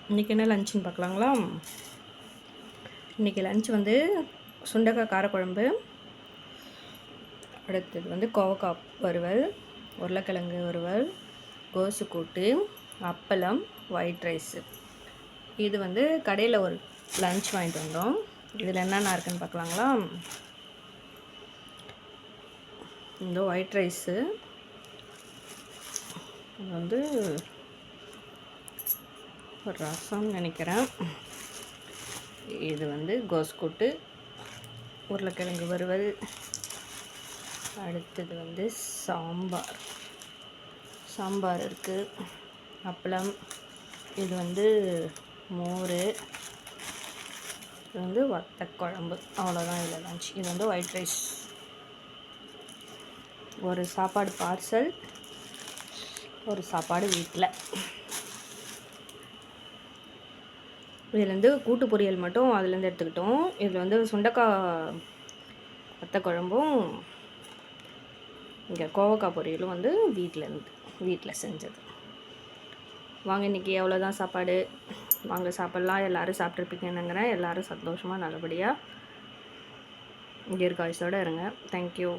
இன்றைக்கி என்ன லஞ்சுன்னு பார்க்கலாங்களா? இன்றைக்கி லஞ்ச் வந்து சுண்டக்காய் காரக்குழம்பு, அடுத்தது வந்து கோவக்காய் வறுவல், உருளைக்கிழங்கு வறுவல், கோசு கூட்டு, அப்பளம், ஒயிட் ரைஸு. இது வந்து கடையில் ஒரு லஞ்ச் வாங்கிட்டு வந்தோம். இதில் என்னென்ன இருக்குன்னு பார்க்கலாங்களா? இந்த ஒயிட் ரைஸு, இது வந்து ஒரு ரசம் நினைக்கிறேன். இது வந்து கோஸ் கூட்டு, உருளைக்கிழங்கு வறுவல், அடுத்தது வந்து சாம்பார் இருக்குது, அப்பளம், இது வந்து மோர், இது வந்து வத்தக்குழம்பு. அவ்வளோதான் இதில் லஞ்ச். இது வந்து ஒயிட் ரைஸ். ஒரு சாப்பாடு பார்சல், ஒரு சாப்பாடு வீட்டில். இதுலேருந்து கூட்டு பொரியல் மட்டும் அதுலேருந்து எடுத்துக்கிட்டோம். இதில் வந்து சுண்டக்காய் வத்தக்குழம்பும் இங்கே கோவக்காய் பொரியலும் வந்து வீட்டில் செஞ்சது. வாங்க, இன்றைக்கி எவ்வளோதான் சாப்பாடு, வாங்க சாப்பிட்லாம். எல்லோரும் சாப்பிட்ருப்பீங்கன்னுங்கிறேன். எல்லோரும் சந்தோஷமாக நல்லபடியாக தீர்காயுசோடு இருங்க. தேங்க்யூ.